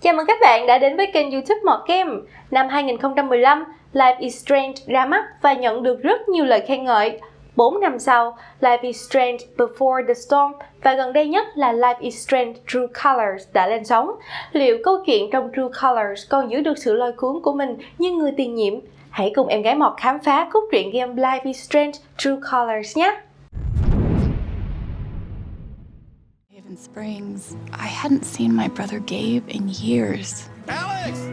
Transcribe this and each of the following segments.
Chào mừng các bạn đã đến với kênh YouTube Mọt Game. Năm 2015, Life is Strange ra mắt và nhận được rất nhiều lời khen ngợi. 4 năm sau, Life is Strange Before the Storm và gần đây nhất là Life is Strange True Colors đã lên sóng. Liệu câu chuyện trong True Colors còn giữ được sự lôi cuốn của mình như người tiền nhiệm? Hãy cùng em gái Mọt khám phá cốt truyện game Life is Strange True Colors nhé! Haven Springs. I hadn't seen my brother Gabe in years. Alex!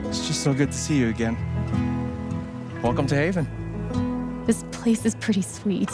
It's just so good to see you again. Welcome to Haven. This place is pretty sweet.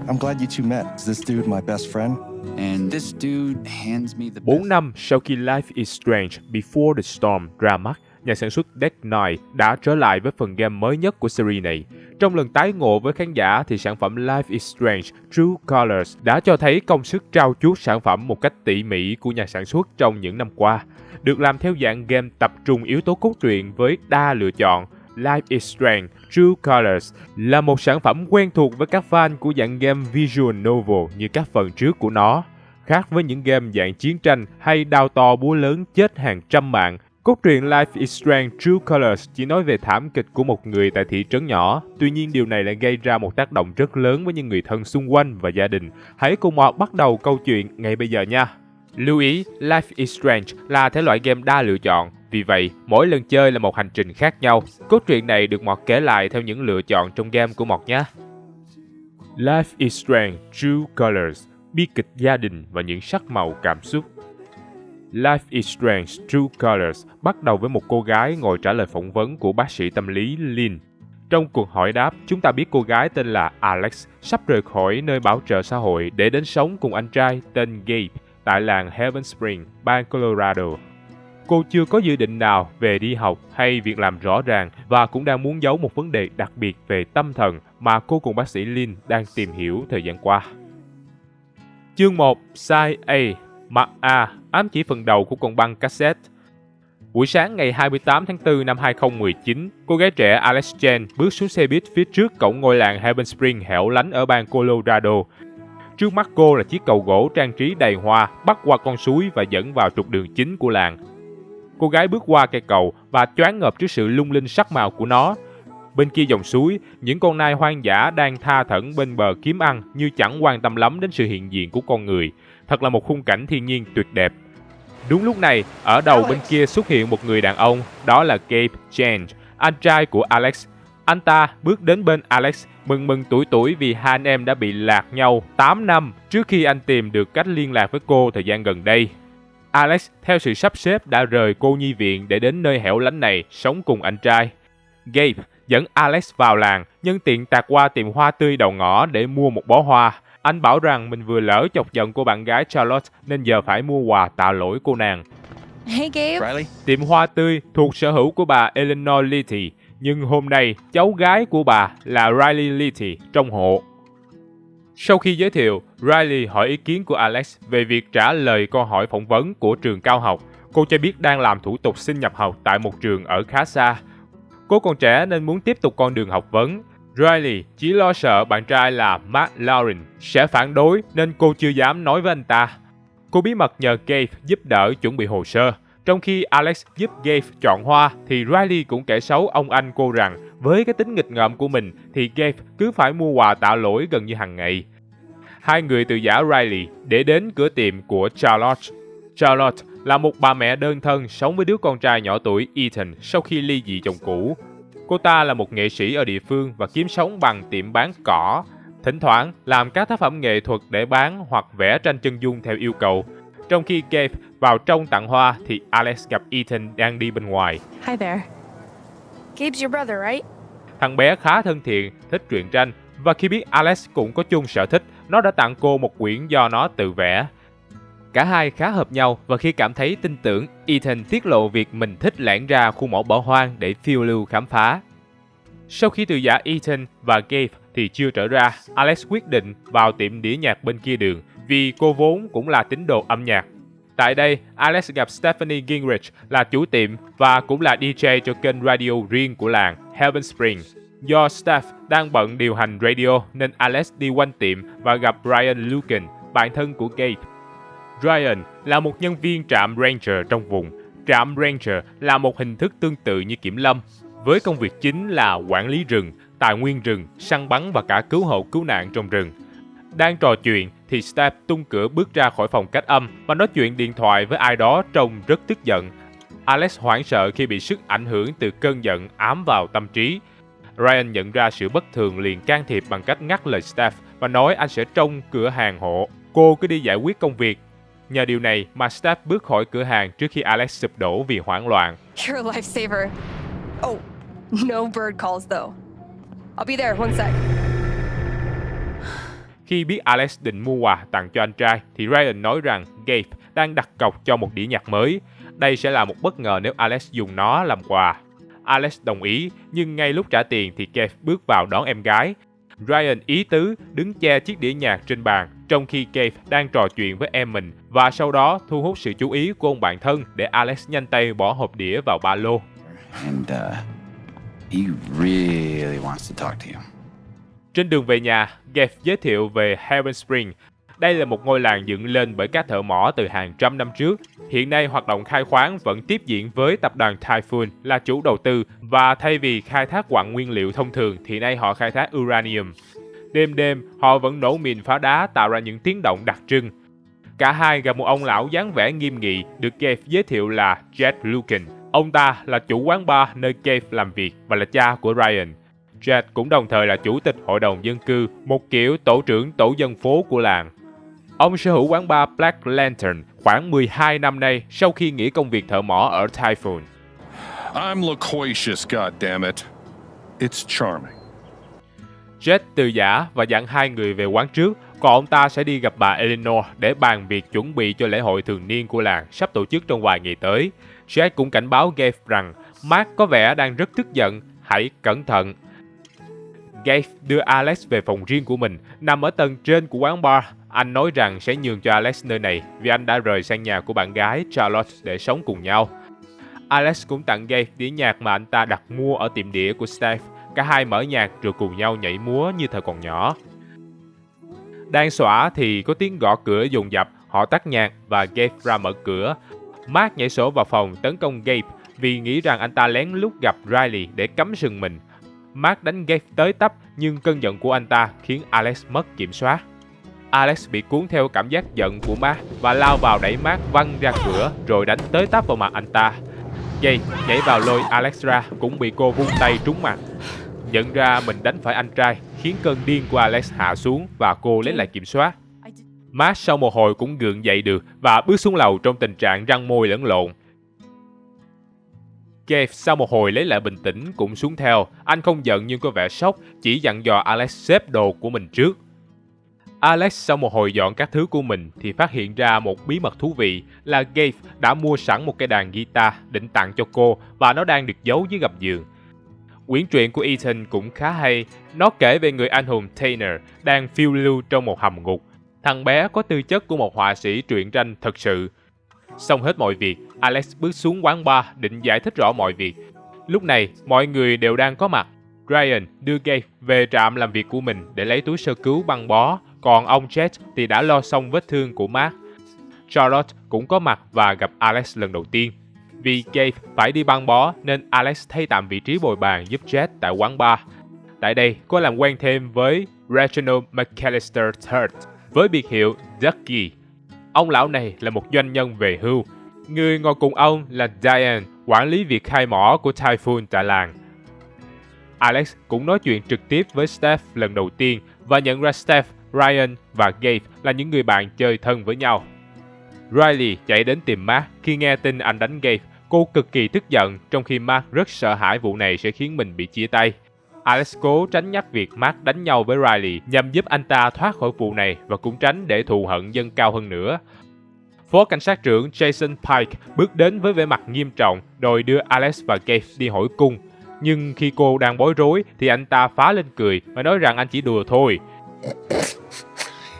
I'm glad you two met. Is this dude my best friend? And this dude hands me the 4 năm sau khi Life is Strange Before the Storm ra mắt, nhà sản xuất Deck Knight đã trở lại với phần game mới nhất của series này. Trong lần tái ngộ với khán giả thì sản phẩm Life is Strange True Colors đã cho thấy công sức trau chuốt sản phẩm một cách tỉ mỉ của nhà sản xuất trong những năm qua. Được làm theo dạng game tập trung yếu tố cốt truyện với đa lựa chọn, Life is Strange True Colors là một sản phẩm quen thuộc với các fan của dạng game visual novel như các phần trước của nó. Khác với những game dạng chiến tranh hay đao to búa lớn chết hàng trăm mạng, cốt truyện Life is Strange True Colors chỉ nói về thảm kịch của một người tại thị trấn nhỏ. Tuy nhiên điều này lại gây ra một tác động rất lớn với những người thân xung quanh và gia đình. Hãy cùng Mọt bắt đầu câu chuyện ngay bây giờ nha! Lưu ý, Life is Strange là thể loại game đa lựa chọn. Vì vậy, mỗi lần chơi là một hành trình khác nhau. Cốt truyện này được Mọt kể lại theo những lựa chọn trong game của Mọt nhé. Life is Strange True Colors, bi kịch gia đình và những sắc màu cảm xúc. Life is Strange True Colors bắt đầu với một cô gái ngồi trả lời phỏng vấn của bác sĩ tâm lý Lynn. Trong cuộc hỏi đáp, chúng ta biết cô gái tên là Alex sắp rời khỏi nơi bảo trợ xã hội để đến sống cùng anh trai tên Gabe tại làng Haven Springs, bang Colorado. Cô chưa có dự định nào về đi học hay việc làm rõ ràng và cũng đang muốn giấu một vấn đề đặc biệt về tâm thần mà cô cùng bác sĩ Lynn đang tìm hiểu thời gian qua. Chương 1. Side A. Mặt A ám chỉ phần đầu của con băng cassette. Buổi sáng ngày 28 tháng 4 năm 2019, cô gái trẻ Alex Chen bước xuống xe buýt phía trước cổng ngôi làng Haven Springs hẻo lánh ở bang Colorado. Trước mắt cô là chiếc cầu gỗ trang trí đầy hoa bắc qua con suối và dẫn vào trục đường chính của làng. Cô gái bước qua cây cầu và choáng ngợp trước sự lung linh sắc màu của nó. Bên kia dòng suối, những con nai hoang dã đang tha thẩn bên bờ kiếm ăn như chẳng quan tâm lắm đến sự hiện diện của con người. Thật là một khung cảnh thiên nhiên tuyệt đẹp. Đúng lúc này, ở đầu bên kia xuất hiện một người đàn ông, đó là Gabe Chen, anh trai của Alex. Anh ta bước đến bên Alex, mừng tuổi vì hai anh em đã bị lạc nhau 8 năm trước khi anh tìm được cách liên lạc với cô thời gian gần đây. Alex theo sự sắp xếp đã rời cô nhi viện để đến nơi hẻo lánh này sống cùng anh trai. Gabe dẫn Alex vào làng, nhân tiện tạt qua tiệm hoa tươi đầu ngõ để mua một bó hoa. Anh bảo rằng mình vừa lỡ chọc giận cô bạn gái Charlotte nên giờ phải mua quà tạ lỗi cô nàng. Hey Gabe. Riley? Tiệm hoa tươi thuộc sở hữu của bà Eleanor Litty, nhưng hôm nay cháu gái của bà là Riley Litty trong hộ. Sau khi giới thiệu, Riley hỏi ý kiến của Alex về việc trả lời câu hỏi phỏng vấn của trường cao học. Cô cho biết đang làm thủ tục xin nhập học tại một trường ở khá xa. Cô còn trẻ nên muốn tiếp tục con đường học vấn. Riley chỉ lo sợ bạn trai là Mark Lauren sẽ phản đối nên cô chưa dám nói với anh ta. Cô bí mật nhờ Gabe giúp đỡ chuẩn bị hồ sơ. Trong khi Alex giúp Gabe chọn hoa thì Riley cũng kể xấu ông anh cô rằng với cái tính nghịch ngợm của mình thì Gabe cứ phải mua quà tạ lỗi gần như hàng ngày. Hai người từ giả Riley để đến cửa tiệm của Charlotte. Charlotte là một bà mẹ đơn thân sống với đứa con trai nhỏ tuổi Ethan sau khi ly dị chồng cũ. Cô ta là một nghệ sĩ ở địa phương và kiếm sống bằng tiệm bán cỏ, thỉnh thoảng làm các tác phẩm nghệ thuật để bán hoặc vẽ tranh chân dung theo yêu cầu. Trong khi Gabe vào trong tặng hoa thì Alex gặp Ethan đang đi bên ngoài. Hi there. Gabe's your brother, right? Thằng bé khá thân thiện, thích truyện tranh và khi biết Alex cũng có chung sở thích, nó đã tặng cô một quyển do nó tự vẽ. Cả hai khá hợp nhau và khi cảm thấy tin tưởng, Ethan tiết lộ việc mình thích lẻn ra khu mỏ bỏ hoang để phiêu lưu khám phá. Sau khi từ giả Ethan và Gabe thì chưa trở ra, Alex quyết định vào tiệm đĩa nhạc bên kia đường vì cô vốn cũng là tín đồ âm nhạc. Tại đây, Alex gặp Stephanie Gingrich là chủ tiệm và cũng là DJ cho kênh radio riêng của làng Haven Springs. Do Steph đang bận điều hành radio nên Alex đi quanh tiệm và gặp Brian Lucan, bạn thân của Gabe. Ryan là một nhân viên trạm Ranger trong vùng. Trạm Ranger là một hình thức tương tự như kiểm lâm, với công việc chính là quản lý rừng, tài nguyên rừng, săn bắn và cả cứu hộ cứu nạn trong rừng. Đang trò chuyện thì Steph tung cửa bước ra khỏi phòng cách âm và nói chuyện điện thoại với ai đó trông rất tức giận. Alex hoảng sợ khi bị sức ảnh hưởng từ cơn giận ám vào tâm trí. Ryan nhận ra sự bất thường liền can thiệp bằng cách ngắt lời Steph và nói anh sẽ trông cửa hàng hộ. Cô cứ đi giải quyết công việc. Nhờ điều này mà Steph bước khỏi cửa hàng trước khi Alex sụp đổ vì hoảng loạn. You're a lifesaver. Oh, no bird calls though. I'll be there, one sec. Khi biết Alex định mua quà tặng cho anh trai thì Ryan nói rằng Gabe đang đặt cọc cho một đĩa nhạc mới. Đây sẽ là một bất ngờ nếu Alex dùng nó làm quà. Alex đồng ý, nhưng ngay lúc trả tiền thì Gabe bước vào đón em gái. Ryan ý tứ đứng che chiếc đĩa nhạc trên bàn trong khi Gabe đang trò chuyện với em mình và sau đó thu hút sự chú ý của ông bạn thân để Alex nhanh tay bỏ hộp đĩa vào ba lô. And he really wants to talk to you. Trên đường về nhà, Gabe giới thiệu về Heaven Spring. Đây là một ngôi làng dựng lên bởi các thợ mỏ từ hàng trăm năm trước. Hiện nay hoạt động khai khoáng vẫn tiếp diễn với tập đoàn Typhoon là chủ đầu tư và thay vì khai thác quặng nguyên liệu thông thường thì nay họ khai thác uranium. Đêm đêm, họ vẫn nổ mìn phá đá tạo ra những tiếng động đặc trưng. Cả hai gặp một ông lão dáng vẻ nghiêm nghị được Gabe giới thiệu là Jed Lucan. Ông ta là chủ quán bar nơi Gabe làm việc và là cha của Ryan. Jed cũng đồng thời là chủ tịch hội đồng dân cư, một kiểu tổ trưởng tổ dân phố của làng. Ông sở hữu quán bar Black Lantern khoảng 12 năm nay sau khi nghỉ công việc thợ mỏ ở Typhoon. I'm loquacious, goddammit. It's charming. Jed từ giả và dặn hai người về quán trước, còn ông ta sẽ đi gặp bà Eleanor để bàn việc chuẩn bị cho lễ hội thường niên của làng sắp tổ chức trong vài ngày tới. Jed cũng cảnh báo Gabe rằng Mark có vẻ đang rất tức giận, hãy cẩn thận. Gabe đưa Alex về phòng riêng của mình, nằm ở tầng trên của quán bar. Anh nói rằng sẽ nhường cho Alex nơi này vì anh đã rời sang nhà của bạn gái Charlotte để sống cùng nhau. Alex cũng tặng Gabe đĩa nhạc mà anh ta đặt mua ở tiệm đĩa của Steph. Cả hai mở nhạc rồi cùng nhau nhảy múa như thời còn nhỏ. Đang xõa thì có tiếng gõ cửa dồn dập, họ tắt nhạc và Gabe ra mở cửa. Mark nhảy sổ vào phòng tấn công Gabe vì nghĩ rằng anh ta lén lút gặp Riley để cắm sừng mình. Mark đánh Gabe tới tấp nhưng cơn giận của anh ta khiến Alex mất kiểm soát. Alex bị cuốn theo cảm giác giận của Mark và lao vào đẩy Mark văng ra cửa rồi đánh tới tấp vào mặt anh ta. Jay nhảy vào lôi Alex ra cũng bị cô vung tay trúng mặt. Nhận ra mình đánh phải anh trai khiến cơn điên của Alex hạ xuống và cô lấy lại kiểm soát. Mark sau một hồi cũng gượng dậy được và bước xuống lầu trong tình trạng răng môi lẫn lộn. Gabe sau một hồi lấy lại bình tĩnh cũng xuống theo. Anh không giận nhưng có vẻ sốc, chỉ dặn dò Alex xếp đồ của mình trước. Alex sau một hồi dọn các thứ của mình thì phát hiện ra một bí mật thú vị là Gabe đã mua sẵn một cây đàn guitar định tặng cho cô và nó đang được giấu dưới gầm giường. Quyển truyện của Ethan cũng khá hay. Nó kể về người anh hùng Tanner đang phiêu lưu trong một hầm ngục. Thằng bé có tư chất của một họa sĩ truyện tranh thật sự. Xong hết mọi việc, Alex bước xuống quán bar định giải thích rõ mọi việc. Lúc này, mọi người đều đang có mặt. Ryan đưa Gabe về trạm làm việc của mình để lấy túi sơ cứu băng bó, còn ông Jet thì đã lo xong vết thương của Mark. Charlotte cũng có mặt và gặp Alex lần đầu tiên. Vì Gabe phải đi băng bó nên Alex thay tạm vị trí bồi bàn giúp Jet tại quán bar. Tại đây, cô làm quen thêm với Reginald McAllister III với biệt hiệu Ducky. Ông lão này là một doanh nhân về hưu. Người ngồi cùng ông là Diane, quản lý việc khai mỏ của Typhoon tại làng. Alex cũng nói chuyện trực tiếp với Steph lần đầu tiên và nhận ra Steph, Ryan và Gabe là những người bạn chơi thân với nhau. Riley chạy đến tìm Mark khi nghe tin anh đánh Gabe. Cô cực kỳ tức giận trong khi Mark rất sợ hãi vụ này sẽ khiến mình bị chia tay. Alex cố tránh nhắc việc Mark đánh nhau với Riley nhằm giúp anh ta thoát khỏi vụ này và cũng tránh để thù hận dâng cao hơn nữa. Phó cảnh sát trưởng Jason Pike bước đến với vẻ mặt nghiêm trọng đòi đưa Alex và Gabe đi hỏi cung. Nhưng khi cô đang bối rối thì anh ta phá lên cười và nói rằng anh chỉ đùa thôi.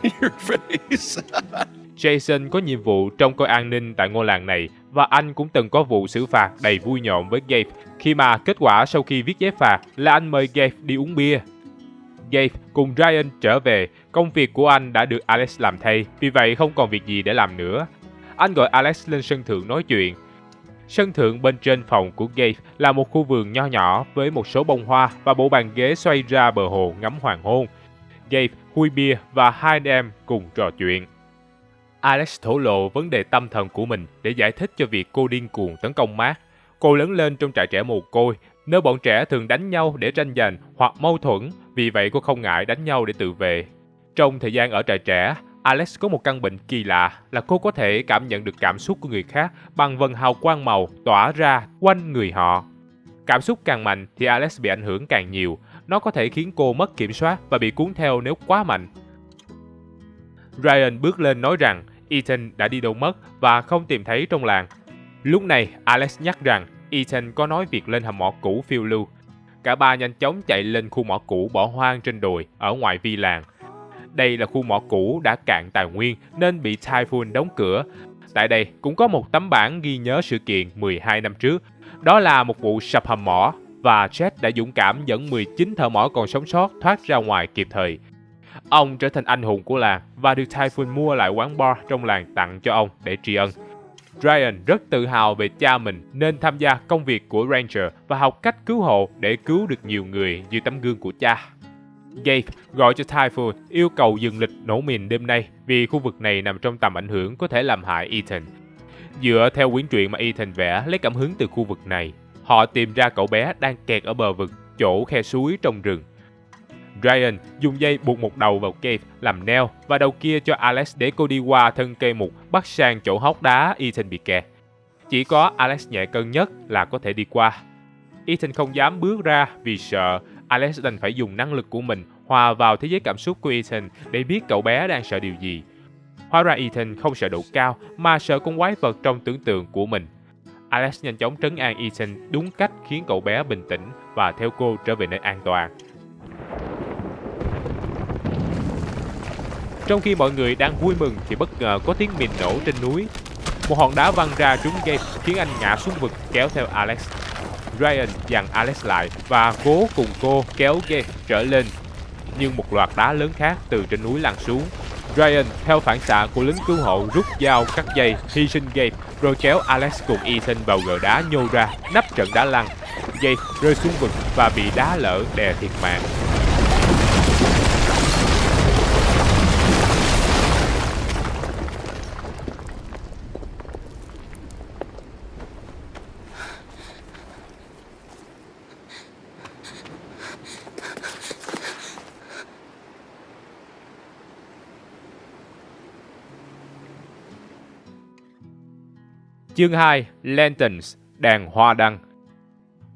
Your face. Jason có nhiệm vụ trông coi an ninh tại ngôi làng này và anh cũng từng có vụ xử phạt đầy vui nhộn với Gabe khi mà kết quả sau khi viết giấy phạt là anh mời Gabe đi uống bia. Gabe cùng Ryan trở về, công việc của anh đã được Alex làm thay, vì vậy không còn việc gì để làm nữa. Anh gọi Alex lên sân thượng nói chuyện. Sân thượng bên trên phòng của Gabe là một khu vườn nho nhỏ với một số bông hoa và bộ bàn ghế xoay ra bờ hồ ngắm hoàng hôn. Gabe, khui bia và hai anh em cùng trò chuyện. Alex thổ lộ vấn đề tâm thần của mình để giải thích cho việc cô điên cuồng tấn công Mark. Cô lớn lên trong trại trẻ mồ côi, nơi bọn trẻ thường đánh nhau để tranh giành hoặc mâu thuẫn, vì vậy cô không ngại đánh nhau để tự vệ. Trong thời gian ở trại trẻ, Alex có một căn bệnh kỳ lạ là cô có thể cảm nhận được cảm xúc của người khác bằng vầng hào quang màu tỏa ra quanh người họ. Cảm xúc càng mạnh thì Alex bị ảnh hưởng càng nhiều. Nó có thể khiến cô mất kiểm soát và bị cuốn theo nếu quá mạnh. Ryan bước lên nói rằng Ethan đã đi đâu mất và không tìm thấy trong làng. Lúc này, Alex nhắc rằng Ethan có nói việc lên hầm mỏ cũ phiêu lưu. Cả ba nhanh chóng chạy lên khu mỏ cũ bỏ hoang trên đồi ở ngoài vi làng. Đây là khu mỏ cũ đã cạn tài nguyên nên bị Typhoon đóng cửa. Tại đây cũng có một tấm bảng ghi nhớ sự kiện 12 năm trước. Đó là một vụ sập hầm mỏ và Jet đã dũng cảm dẫn 19 thợ mỏ còn sống sót thoát ra ngoài kịp thời. Ông trở thành anh hùng của làng và được Typhoon mua lại quán bar trong làng tặng cho ông để tri ân. Ryan rất tự hào về cha mình nên tham gia công việc của Ranger và học cách cứu hộ để cứu được nhiều người như tấm gương của cha. Gabe gọi cho Typhoon yêu cầu dừng lịch nổ mìn đêm nay vì khu vực này nằm trong tầm ảnh hưởng có thể làm hại Ethan. Dựa theo quyển truyện mà Ethan vẽ lấy cảm hứng từ khu vực này, họ tìm ra cậu bé đang kẹt ở bờ vực, chỗ khe suối trong rừng. Ryan dùng dây buộc một đầu vào Gabe làm neo và đầu kia cho Alex để cô đi qua thân cây mục bắt sang chỗ hốc đá Ethan bị kẹt. Chỉ có Alex nhẹ cân nhất là có thể đi qua. Ethan không dám bước ra vì sợ. Alex đành phải dùng năng lực của mình hòa vào thế giới cảm xúc của Ethan để biết cậu bé đang sợ điều gì. Hóa ra Ethan không sợ độ cao mà sợ con quái vật trong tưởng tượng của mình. Alex nhanh chóng trấn an Ethan đúng cách khiến cậu bé bình tĩnh và theo cô trở về nơi an toàn. Trong khi mọi người đang vui mừng thì bất ngờ có tiếng mìn nổ trên núi. Một hòn đá văng ra trúng Gabe khiến anh ngã xuống vực kéo theo Alex. Ryan dằn Alex lại và cố cùng cô kéo Gabe trở lên. Nhưng một loạt đá lớn khác từ trên núi lăn xuống. Ryan theo phản xạ của lính cứu hộ rút dao cắt dây, hy sinh Gabe rồi kéo Alex cùng Ethan vào gờ đá nhô ra, nắp trận đá lăn. Gabe rơi xuống vực và bị đá lở đè thiệt mạng. Chương 2. Lanterns, đèn hoa đăng.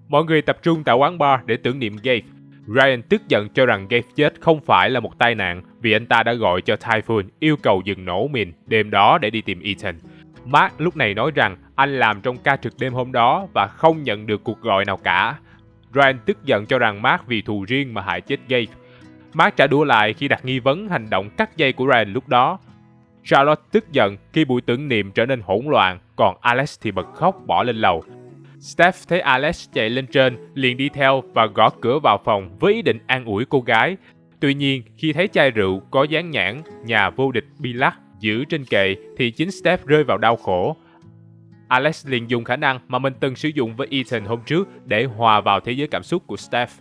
Mọi người tập trung tại quán bar để tưởng niệm Gabe. Ryan tức giận cho rằng Gabe chết không phải là một tai nạn vì anh ta đã gọi cho Typhoon yêu cầu dừng nổ mìn đêm đó để đi tìm Ethan. Mark lúc này nói rằng anh làm trong ca trực đêm hôm đó và không nhận được cuộc gọi nào cả. Ryan tức giận cho rằng Mark vì thù riêng mà hại chết Gabe. Mark trả đũa lại khi đặt nghi vấn hành động cắt dây của Ryan lúc đó. Charlotte tức giận khi buổi tưởng niệm trở nên hỗn loạn, còn Alex thì bật khóc bỏ lên lầu. Steph thấy Alex chạy lên trên, liền đi theo và gõ cửa vào phòng với ý định an ủi cô gái. Tuy nhiên, khi thấy chai rượu có dán nhãn nhà vô địch Billac giữ trên kệ thì chính Steph rơi vào đau khổ. Alex liền dùng khả năng mà mình từng sử dụng với Ethan hôm trước để hòa vào thế giới cảm xúc của Steph.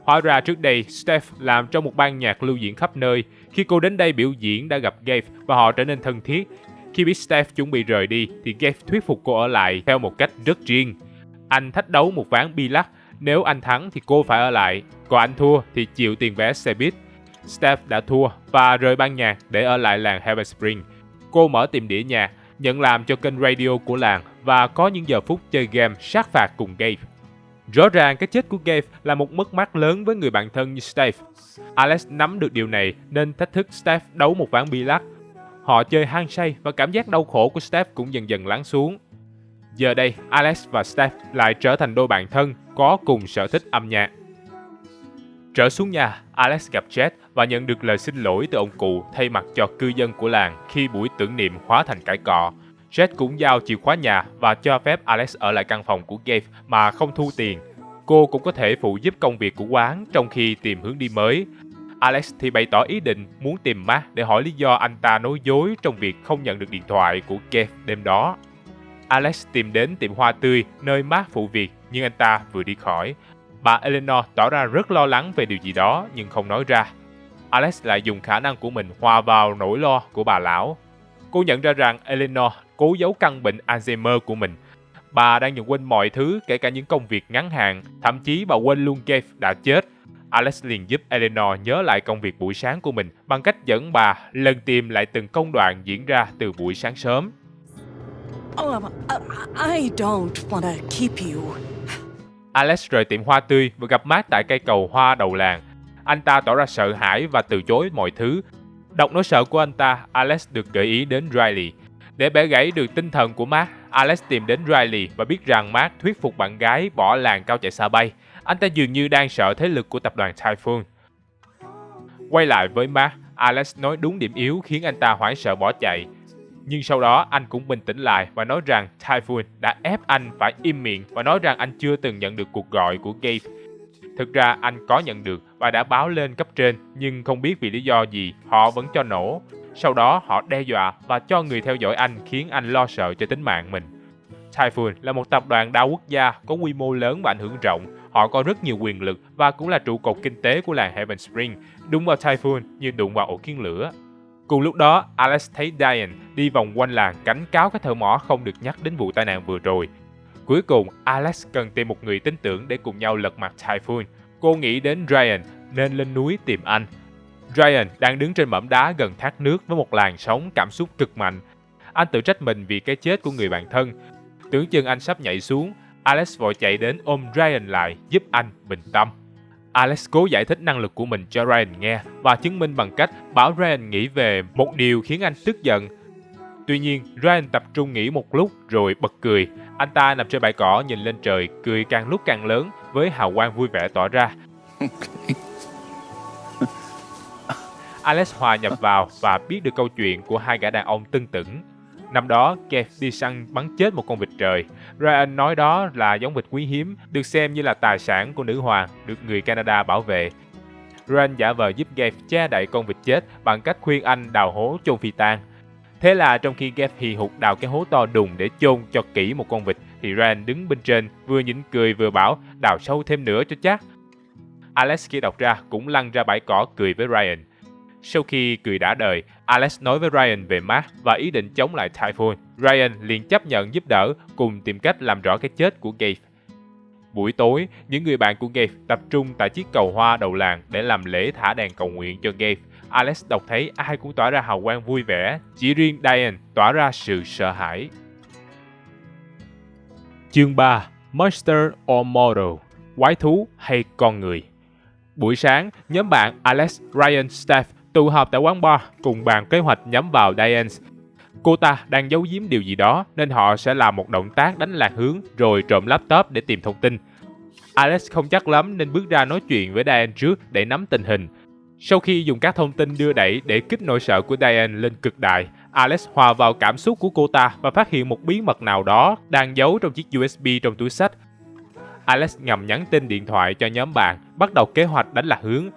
Hóa ra trước đây, Steph làm trong một ban nhạc lưu diễn khắp nơi. Khi cô đến đây biểu diễn đã gặp Gabe và họ trở nên thân thiết. Khi biết Steph chuẩn bị rời đi thì Gabe thuyết phục cô ở lại theo một cách rất riêng. Anh thách đấu một ván Billac, nếu anh thắng thì cô phải ở lại, còn anh thua thì chịu tiền vé xe buýt. Steph đã thua và rời ban nhạc để ở lại làng Heaven Spring. Cô mở tiệm đĩa nhạc, nhận làm cho kênh radio của làng và có những giờ phút chơi game sát phạt cùng Gabe. Rõ ràng cái chết của Gabe là một mất mát lớn với người bạn thân như Steph. Alex nắm được điều này nên thách thức Steph đấu một ván Billac. Họ chơi hăng say và cảm giác đau khổ của Steph cũng dần dần lắng xuống. Giờ đây, Alex và Steph lại trở thành đôi bạn thân có cùng sở thích âm nhạc. Trở xuống nhà, Alex gặp Jet và nhận được lời xin lỗi từ ông cụ thay mặt cho cư dân của làng khi buổi tưởng niệm hóa thành cãi cọ. Jet cũng giao chìa khóa nhà và cho phép Alex ở lại căn phòng của Gabe mà không thu tiền. Cô cũng có thể phụ giúp công việc của quán trong khi tìm hướng đi mới. Alex thì bày tỏ ý định muốn tìm Mark để hỏi lý do anh ta nói dối trong việc không nhận được điện thoại của Gabe đêm đó. Alex tìm đến tiệm hoa tươi nơi Mark phụ việc, nhưng anh ta vừa đi khỏi. Bà Eleanor tỏ ra rất lo lắng về điều gì đó nhưng không nói ra. Alex lại dùng khả năng của mình hòa vào nỗi lo của bà lão. Cô nhận ra rằng Eleanor cố giấu căn bệnh Alzheimer của mình. Bà đang nhận quên mọi thứ, kể cả những công việc ngắn hạn, thậm chí bà quên luôn Gabe đã chết. Alex liền giúp Eleanor nhớ lại công việc buổi sáng của mình bằng cách dẫn bà lần tìm lại từng công đoạn diễn ra từ buổi sáng sớm. I don't want to keep you. Alex rời tiệm hoa tươi và gặp Mark tại cây cầu hoa đầu làng. Anh ta tỏ ra sợ hãi và từ chối mọi thứ. Đọc nỗi sợ của anh ta, Alex được gợi ý đến Riley. Để bẻ gãy được tinh thần của Mark, Alex tìm đến Riley và biết rằng Mark thuyết phục bạn gái bỏ làng cao chạy xa bay. Anh ta dường như đang sợ thế lực của tập đoàn Typhoon. Quay lại với Mark, Alex nói đúng điểm yếu khiến anh ta hoảng sợ bỏ chạy. Nhưng sau đó anh cũng bình tĩnh lại và nói rằng Typhoon đã ép anh phải im miệng và nói rằng anh chưa từng nhận được cuộc gọi của Gabe. Thực ra anh có nhận được và đã báo lên cấp trên, nhưng không biết vì lý do gì họ vẫn cho nổ. Sau đó họ đe dọa và cho người theo dõi anh, khiến anh lo sợ cho tính mạng mình. Typhoon là một tập đoàn đa quốc gia có quy mô lớn và ảnh hưởng rộng. Họ có rất nhiều quyền lực và cũng là trụ cột kinh tế của làng Haven Spring. Đụng vào Typhoon như đụng vào ổ kiến lửa. Cùng lúc đó, Alex thấy Diane đi vòng quanh làng cảnh cáo các thợ mỏ không được nhắc đến vụ tai nạn vừa rồi. Cuối cùng, Alex cần tìm một người tin tưởng để cùng nhau lật mặt Typhoon. Cô nghĩ đến Ryan nên lên núi tìm anh. Ryan đang đứng trên mỏm đá gần thác nước với một làn sóng cảm xúc cực mạnh. Anh tự trách mình vì cái chết của người bạn thân. Tưởng chừng anh sắp nhảy xuống, Alex vội chạy đến ôm Ryan lại giúp anh bình tâm. Alex cố giải thích năng lực của mình cho Ryan nghe và chứng minh bằng cách bảo Ryan nghĩ về một điều khiến anh tức giận. Tuy nhiên, Ryan tập trung nghĩ một lúc rồi bật cười. Anh ta nằm trên bãi cỏ nhìn lên trời, cười càng lúc càng lớn với hào quang vui vẻ tỏa ra. Alex hòa nhập vào và biết được câu chuyện của hai gã đàn ông tưng tửng. Năm đó, Gabe đi săn bắn chết một con vịt trời. Ryan nói đó là giống vịt quý hiếm, được xem như là tài sản của nữ hoàng, được người Canada bảo vệ. Ryan giả vờ giúp Gabe che đậy con vịt chết bằng cách khuyên anh đào hố chôn phi tang. Thế là trong khi Gabe hì hục đào cái hố to đùng để chôn cho kỹ một con vịt, thì Ryan đứng bên trên vừa nhịn cười vừa bảo đào sâu thêm nữa cho chắc. Alex khi đọc ra cũng lăn ra bãi cỏ cười với Ryan. Sau khi cười đã đời, Alex nói với Ryan về Mark và ý định chống lại Typhoon. Ryan liền chấp nhận giúp đỡ cùng tìm cách làm rõ cái chết của Gabe. Buổi tối, những người bạn của Gabe tập trung tại chiếc cầu hoa đầu làng để làm lễ thả đèn cầu nguyện cho Gabe. Alex đọc thấy ai cũng tỏa ra hào quang vui vẻ, chỉ riêng Diane tỏa ra sự sợ hãi. Chương 3. Monster or Mortal, quái thú hay con người. Buổi sáng, nhóm bạn Alex, Ryan, Steph tụ họp tại quán bar cùng bàn kế hoạch nhắm vào Diane. Cô ta đang giấu giếm điều gì đó nên họ sẽ làm một động tác đánh lạc hướng rồi trộm laptop để tìm thông tin. Alex không chắc lắm nên bước ra nói chuyện với Diane trước để nắm tình hình. Sau khi dùng các thông tin đưa đẩy để kích nỗi sợ của Diane lên cực đại, Alex hòa vào cảm xúc của cô ta và phát hiện một bí mật nào đó đang giấu trong chiếc USB trong túi xách. Alex ngầm nhắn tin điện thoại cho nhóm bạn, bắt đầu kế hoạch đánh lạc hướng.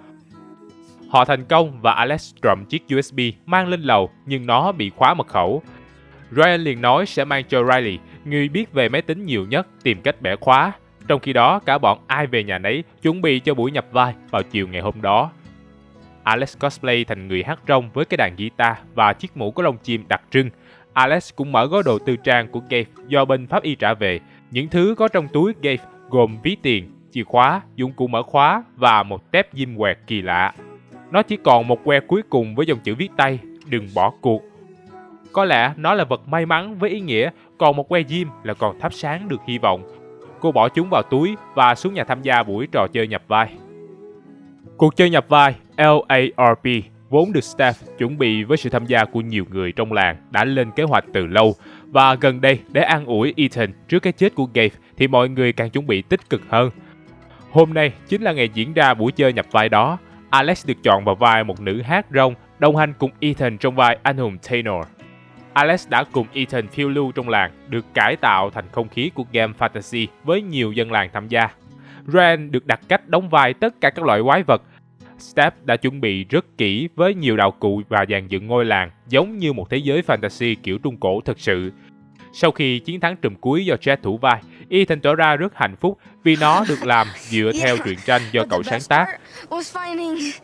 Họ thành công và Alex trộm chiếc USB mang lên lầu nhưng nó bị khóa mật khẩu. Ryan liền nói sẽ mang cho Riley, người biết về máy tính nhiều nhất, tìm cách bẻ khóa. Trong khi đó, cả bọn ai về nhà nấy chuẩn bị cho buổi nhập vai vào chiều ngày hôm đó. Alex cosplay thành người hát rong với cái đàn guitar và chiếc mũ có lông chim đặc trưng. Alex cũng mở gói đồ tư trang của Gabe do bên pháp y trả về. Những thứ có trong túi Gabe gồm ví tiền, chìa khóa, dụng cụ mở khóa và một tép diêm quẹt kỳ lạ. Nó chỉ còn một que cuối cùng với dòng chữ viết tay, đừng bỏ cuộc. Có lẽ nó là vật may mắn với ý nghĩa, còn một que diêm là còn thắp sáng được hy vọng. Cô bỏ chúng vào túi và xuống nhà tham gia buổi trò chơi nhập vai. Cuộc chơi nhập vai LARP vốn được staff chuẩn bị với sự tham gia của nhiều người trong làng đã lên kế hoạch từ lâu. Và gần đây, để an ủi Ethan trước cái chết của Gabe thì mọi người càng chuẩn bị tích cực hơn. Hôm nay chính là ngày diễn ra buổi chơi nhập vai đó. Alex được chọn vào vai một nữ hát rong, đồng hành cùng Ethan trong vai anh hùng Taynor. Alex đã cùng Ethan phiêu lưu trong làng, được cải tạo thành không khí của game fantasy với nhiều dân làng tham gia. Ryan được đặt cách đóng vai tất cả các loại quái vật. Steph đã chuẩn bị rất kỹ với nhiều đạo cụ và dàn dựng ngôi làng giống như một thế giới fantasy kiểu Trung Cổ thật sự. Sau khi chiến thắng trùm cuối do Jet thủ vai, Ethan tỏ ra rất hạnh phúc vì nó được làm dựa theo truyện tranh do cậu sáng tác. Was finding.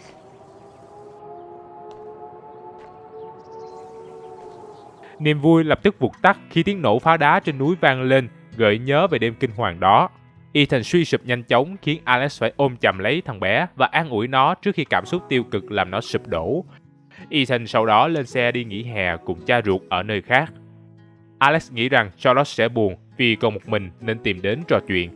Niềm vui lập tức vụt tắt khi tiếng nổ pháo đá trên núi vang lên, gợi nhớ về đêm kinh hoàng đó. Ethan suy sụp nhanh chóng khiến Alex phải ôm chầm lấy thằng bé và an ủi nó trước khi cảm xúc tiêu cực làm nó sụp đổ. Ethan sau đó lên xe đi nghỉ hè cùng cha ruột ở nơi khác. Alex nghĩ rằng Charlotte sẽ buồn vì còn một mình nên tìm đến trò chuyện.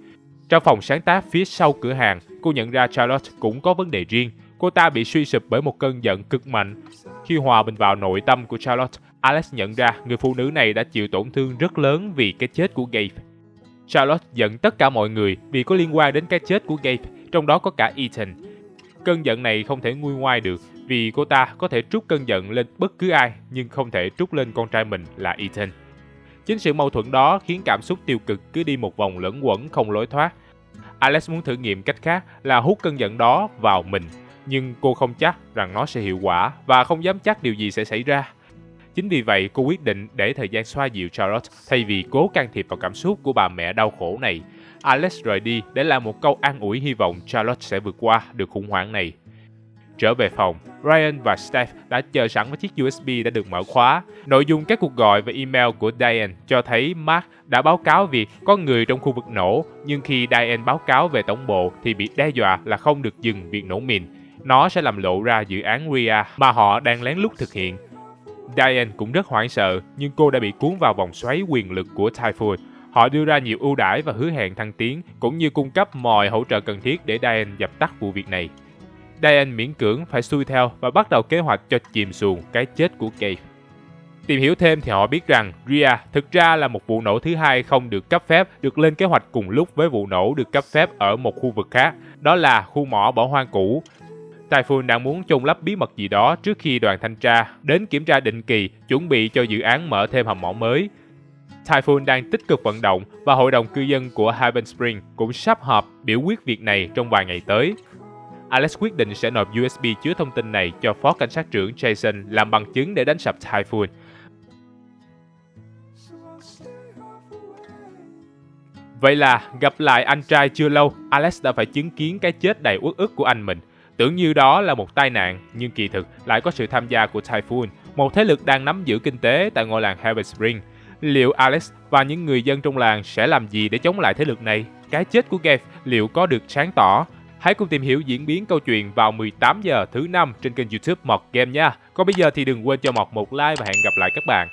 Trong phòng sáng tác phía sau cửa hàng, cô nhận ra Charlotte cũng có vấn đề riêng. Cô ta bị suy sụp bởi một cơn giận cực mạnh. Khi hòa mình vào nội tâm của Charlotte, Alex nhận ra người phụ nữ này đã chịu tổn thương rất lớn vì cái chết của Gabe. Charlotte giận tất cả mọi người vì có liên quan đến cái chết của Gabe, trong đó có cả Ethan. Cơn giận này không thể nguôi ngoai được vì cô ta có thể trút cơn giận lên bất cứ ai nhưng không thể trút lên con trai mình là Ethan. Chính sự mâu thuẫn đó khiến cảm xúc tiêu cực cứ đi một vòng lẫn quẩn không lối thoát. Alex muốn thử nghiệm cách khác là hút cơn giận đó vào mình, nhưng cô không chắc rằng nó sẽ hiệu quả và không dám chắc điều gì sẽ xảy ra. Chính vì vậy, cô quyết định để thời gian xoa dịu Charlotte thay vì cố can thiệp vào cảm xúc của bà mẹ đau khổ này. Alex rời đi để làm một câu an ủi hy vọng Charlotte sẽ vượt qua được khủng hoảng này. Trở về phòng, Ryan và Steph đã chờ sẵn với chiếc USB đã được mở khóa. Nội dung các cuộc gọi và email của Diane cho thấy Mark đã báo cáo việc có người trong khu vực nổ, nhưng khi Diane báo cáo về tổng bộ thì bị đe dọa là không được dừng việc nổ mìn. Nó sẽ làm lộ ra dự án RIA mà họ đang lén lút thực hiện. Diane cũng rất hoảng sợ, nhưng cô đã bị cuốn vào vòng xoáy quyền lực của Typhoon. Họ đưa ra nhiều ưu đãi và hứa hẹn thăng tiến, cũng như cung cấp mọi hỗ trợ cần thiết để Diane dập tắt vụ việc này. Diane miễn cưỡng phải xuôi theo và bắt đầu kế hoạch cho chìm xuồng cái chết của Gabe. Tìm hiểu thêm thì họ biết rằng RIA thực ra là một vụ nổ thứ hai không được cấp phép được lên kế hoạch cùng lúc với vụ nổ được cấp phép ở một khu vực khác, đó là khu mỏ bỏ hoang cũ. Typhoon đang muốn chôn lấp bí mật gì đó trước khi đoàn thanh tra đến kiểm tra định kỳ chuẩn bị cho dự án mở thêm hầm mỏ mới. Typhoon đang tích cực vận động và hội đồng cư dân của Haven Spring cũng sắp họp biểu quyết việc này trong vài ngày tới. Alex quyết định sẽ nộp USB chứa thông tin này cho phó cảnh sát trưởng Jason làm bằng chứng để đánh sập Typhoon. Vậy là gặp lại anh trai chưa lâu, Alex đã phải chứng kiến cái chết đầy uất ức của anh mình. Tưởng như đó là một tai nạn, nhưng kỳ thực lại có sự tham gia của Typhoon, một thế lực đang nắm giữ kinh tế tại ngôi làng Haven Spring. Liệu Alex và những người dân trong làng sẽ làm gì để chống lại thế lực này? Cái chết của Gabe liệu có được sáng tỏ? Hãy cùng tìm hiểu diễn biến câu chuyện vào 18 giờ thứ 5 trên kênh YouTube Mọt Game nha. Còn bây giờ thì đừng quên cho Mọt một like và hẹn gặp lại các bạn.